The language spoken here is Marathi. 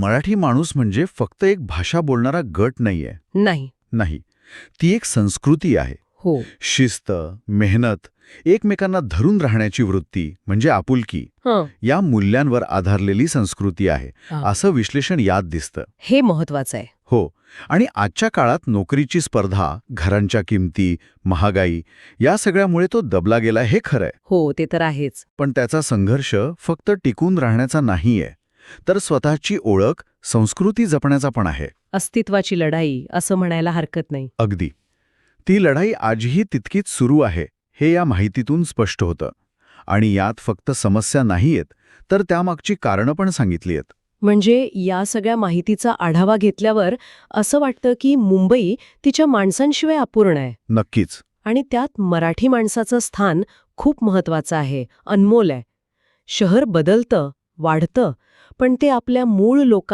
मराठी माणूस म्हणजे फक्त एक भाषा बोलणारा गट नाहीये. नाही. नाही. ती एक संस्कृती आहे. हो. शिस्त, मेहनत, एकमेकांना धरून राहण्याची वृत्ती म्हणजे आपुलकी, हं. या मूल्यांवर आधारलेली संस्कृती आहे, असं विश्लेषण यात दिसतं. हे महत्वाचं आहे. हो. आणि आजच्या काळात नोकरीची स्पर्धा, घरांच्या किमती, महागाई या सगळ्यामुळे तो दबला गेला हे खरंय. हो, ते तर आहेच. पण त्याचा संघर्ष फक्त टिकून राहण्याचा नाहीये, तर स्वतःची ओळख, संस्कृती जपण्याचा पण आहे. अस्तित्वाची लढाई असं म्हणायला हरकत नाही. अगदी. ती लढाई आजही तितकीच सुरू आहे, हे या माहितीतून स्पष्ट होतं. आणि यात फक्त समस्या नाहीयेत, तर त्यामागची कारणं पण सांगितली आहेत. म्हणजे या सगळ्या माहितीचा आढावा घेतल्यावर असं वाटतं की मुंबई तिच्या माणसांशिवाय अपूर्ण आहे. नक्कीच. आणि त्यात मराठी माणसाचं स्थान खूप महत्वाचं आहे, अनमोल आहे. शहर बदलतं, वाढतं, पण ते आपल्या मूळ लोकांना